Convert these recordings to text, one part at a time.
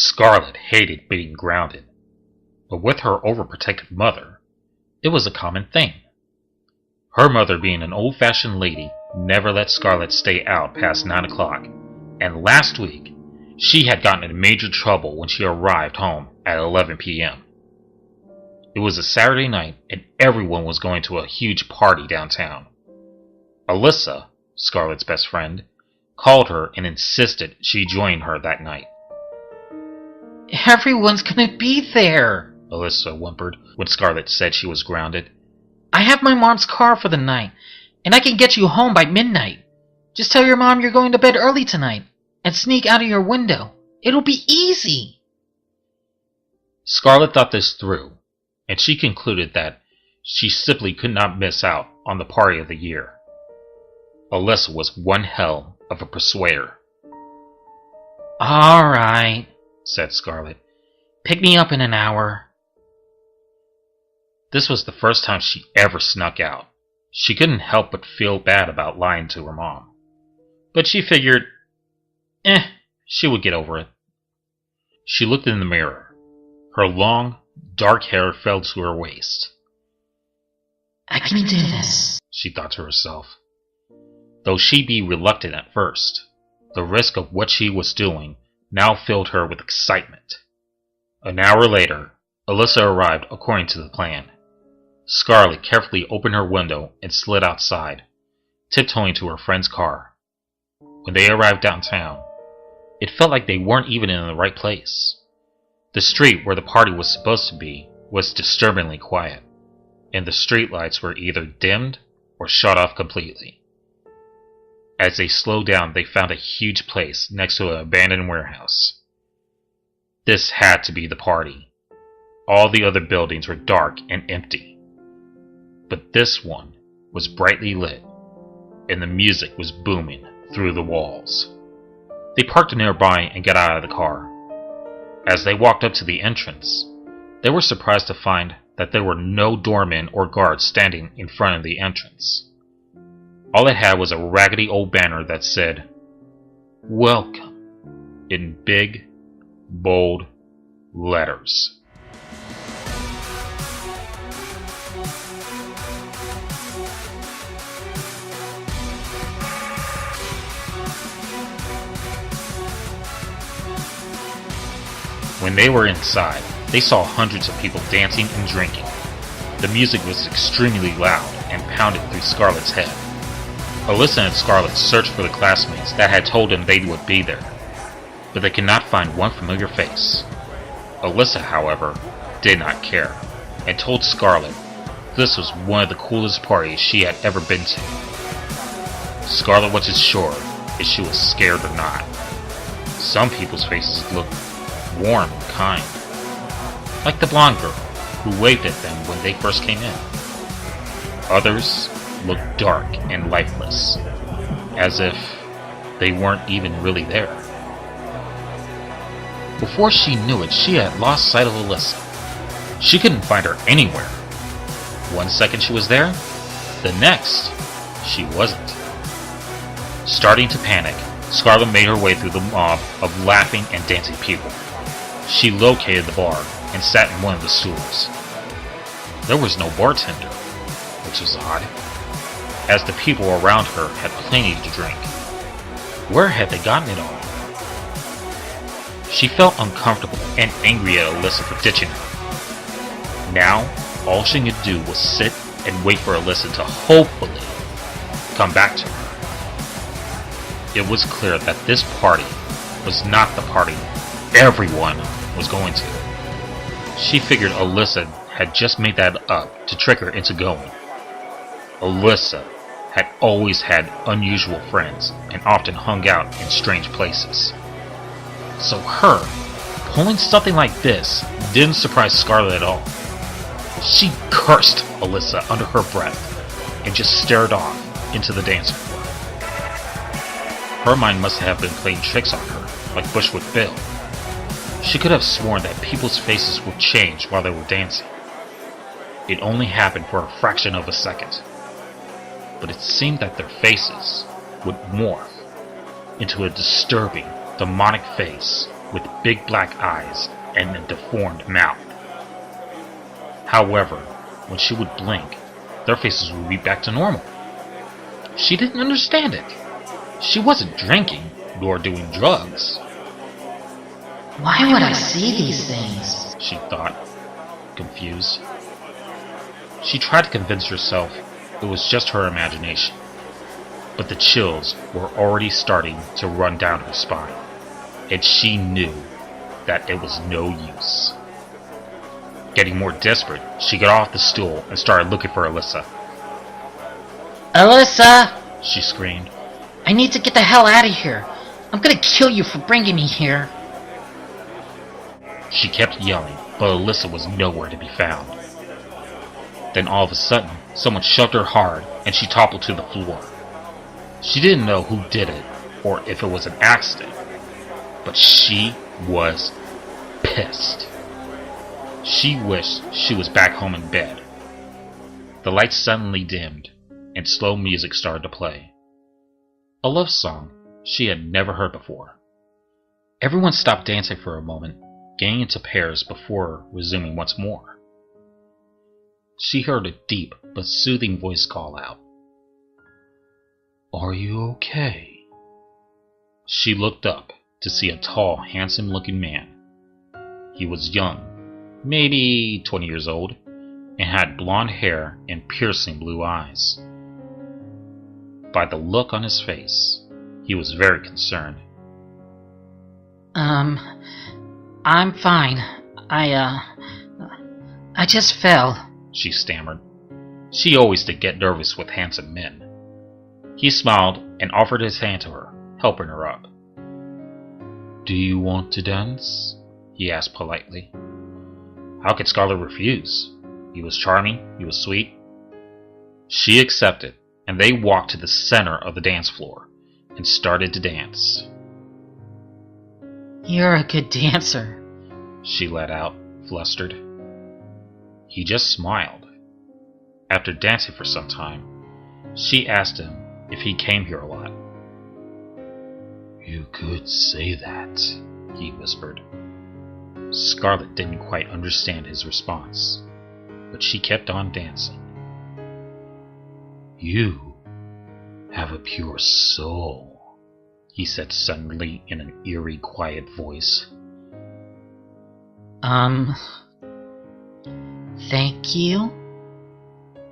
Scarlet hated being grounded, but with her overprotective mother, it was a common thing. Her mother, being an old-fashioned lady, never let Scarlet stay out past 9 o'clock, and last week, she had gotten in major trouble when she arrived home at 11 p.m. It was a Saturday night, and everyone was going to a huge party downtown. Alyssa, Scarlet's best friend, called her and insisted she join her that night. "Everyone's gonna be there," Alyssa whimpered when Scarlet said she was grounded. "I have my mom's car for the night, and I can get you home by midnight. Just tell your mom you're going to bed early tonight, and sneak out of your window. It'll be easy." Scarlet thought this through, and she concluded that she simply could not miss out on the party of the year. Alyssa was one hell of a persuader. "All right," said Scarlet. "Pick me up in an hour." This was the first time she ever snuck out. She couldn't help but feel bad about lying to her mom. But she figured, she would get over it. She looked in the mirror. Her long, dark hair fell to her waist. "I can do this," she thought to herself. Though she'd be reluctant at first, the risk of what she was doing now filled her with excitement. An hour later, Alyssa arrived according to the plan. Scarlet carefully opened her window and slid outside, tiptoeing to her friend's car. When they arrived downtown, it felt like they weren't even in the right place. The street where the party was supposed to be was disturbingly quiet, and the streetlights were either dimmed or shut off completely. As they slowed down, they found a huge place next to an abandoned warehouse. This had to be the party. All the other buildings were dark and empty. But this one was brightly lit, and the music was booming through the walls. They parked nearby and got out of the car. As they walked up to the entrance, they were surprised to find that there were no doormen or guards standing in front of the entrance. All it had was a raggedy old banner that said, "Welcome," in big, bold letters. When they were inside, they saw hundreds of people dancing and drinking. The music was extremely loud and pounded through Scarlet's head. Alyssa and Scarlet searched for the classmates that had told them they would be there, but they could not find one familiar face. Alyssa, however, did not care, and told Scarlet this was one of the coolest parties she had ever been to. Scarlet wasn't sure if she was scared or not. Some people's faces looked warm and kind, like the blonde girl who waved at them when they first came in. Others looked dark and lifeless, as if they weren't even really there. Before she knew it, she had lost sight of Alyssa. She couldn't find her anywhere. One second she was there, the next, she wasn't. Starting to panic, Scarlet made her way through the mob of laughing and dancing people. She located the bar and sat in one of the stools. There was no bartender, which was odd, as the people around her had plenty to drink. Where had they gotten it all? She felt uncomfortable and angry at Alyssa for ditching her. Now, all she could do was sit and wait for Alyssa to hopefully come back to her. It was clear that this party was not the party everyone was going to. She figured Alyssa had just made that up to trick her into going. Alyssa had always had unusual friends and often hung out in strange places. So her pulling something like this didn't surprise Scarlet at all. She cursed Alyssa under her breath and just stared off into the dance floor. Her mind must have been playing tricks on her, like Bushwick Bill. She could have sworn that people's faces would change while they were dancing. It only happened for a fraction of a second. But it seemed that their faces would morph into a disturbing, demonic face with big black eyes and a deformed mouth. However, when she would blink, their faces would be back to normal. She didn't understand it. She wasn't drinking, nor doing drugs. Why would I see these things? She thought, confused. She tried to convince herself it was just her imagination, but the chills were already starting to run down her spine, and she knew that it was no use. Getting more desperate, she got off the stool and started looking for Alyssa. Alyssa! She screamed. I need to get the hell out of here. I'm gonna kill you for bringing me here. She kept yelling, but Alyssa was nowhere to be found. Then all of a sudden, someone shoved her hard and she toppled to the floor. She didn't know who did it or if it was an accident, but she was pissed. She wished she was back home in bed. The lights suddenly dimmed and slow music started to play. A love song she had never heard before. Everyone stopped dancing for a moment, getting into pairs before resuming once more. She heard a deep but soothing voice call out, "Are you okay?" She looked up to see a tall, handsome-looking man. He was young, maybe 20 years old, and had blonde hair and piercing blue eyes. By the look on his face, he was very concerned. I'm fine. I just fell. She stammered. She always did get nervous with handsome men. He smiled and offered his hand to her, helping her up. "Do you want to dance?" he asked politely. How could Scarlet refuse? He was charming, he was sweet. She accepted, and they walked to the center of the dance floor and started to dance. You're a good dancer, she let out, flustered. He just smiled. After dancing for some time, she asked him if he came here a lot. "You could say that," he whispered. Scarlet didn't quite understand his response, but she kept on dancing. "You have a pure soul," he said suddenly in an eerie, quiet voice. Thank you?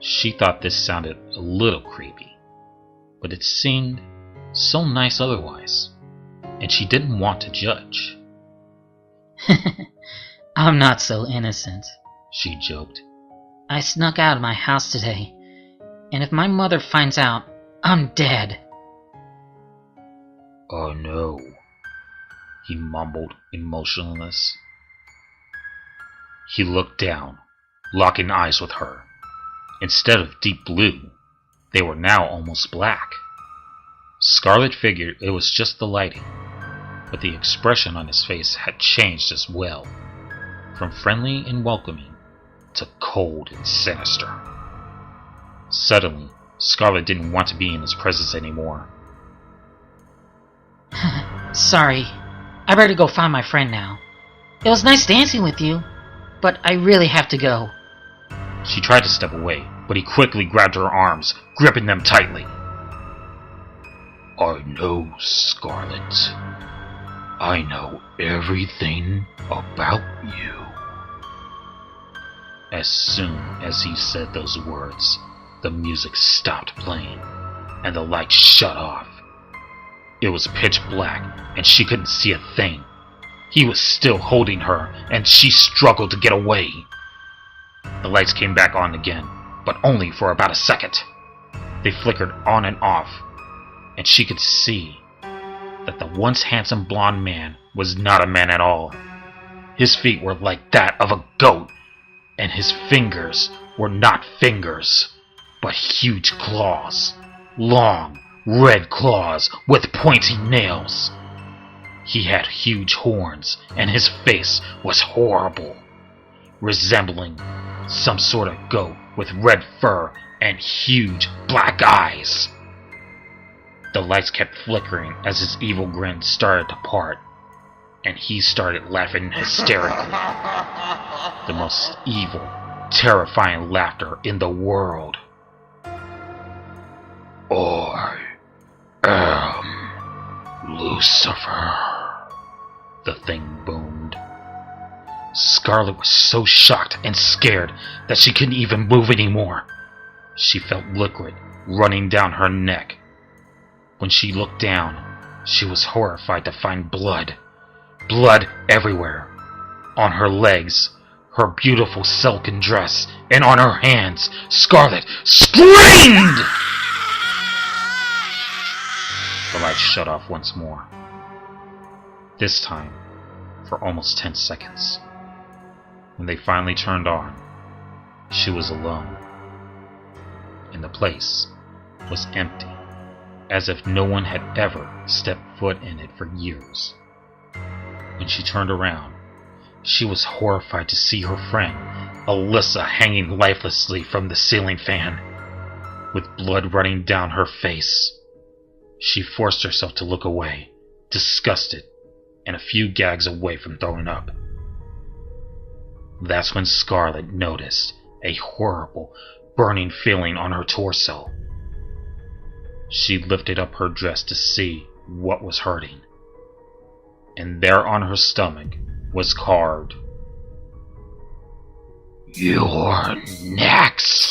She thought this sounded a little creepy, but it seemed so nice otherwise, and she didn't want to judge. I'm not so innocent, she joked. I snuck out of my house today, and if my mother finds out, I'm dead. "Oh no," he mumbled, emotionless. He looked down, locking eyes with her. Instead of deep blue, they were now almost black. Scarlet figured it was just the lighting, but the expression on his face had changed as well, from friendly and welcoming to cold and sinister. Suddenly, Scarlet didn't want to be in his presence anymore. Sorry, I better go find my friend now. It was nice dancing with you, but I really have to go. She tried to step away, but he quickly grabbed her arms, gripping them tightly. "I know, Scarlet. I know everything about you." As soon as he said those words, the music stopped playing, and the lights shut off. It was pitch black, and she couldn't see a thing. He was still holding her, and she struggled to get away. The lights came back on again, but only for about a second. They flickered on and off, and she could see that the once handsome blonde man was not a man at all. His feet were like that of a goat, and his fingers were not fingers, but huge claws. Long, red claws with pointy nails. He had huge horns, and his face was horrible, resembling some sort of goat with red fur and huge black eyes. The lights kept flickering as his evil grin started to part. and he started laughing hysterically. The most evil, terrifying laughter in the world. I am Lucifer, the thing boomed. Scarlet was so shocked and scared that she couldn't even move anymore. She felt liquid running down her neck. When she looked down, she was horrified to find blood. Blood everywhere. On her legs, her beautiful silken dress, and on her hands, Scarlet screamed! The lights shut off once more. This time, for almost 10 seconds. When they finally turned on, she was alone. And the place was empty, as if no one had ever stepped foot in it for years. When she turned around, she was horrified to see her friend, Alyssa, hanging lifelessly from the ceiling fan, with blood running down her face. She forced herself to look away, disgusted, and a few gags away from throwing up. That's when Scarlet noticed a horrible, burning feeling on her torso. She lifted up her dress to see what was hurting, and there on her stomach was carved, "You're next."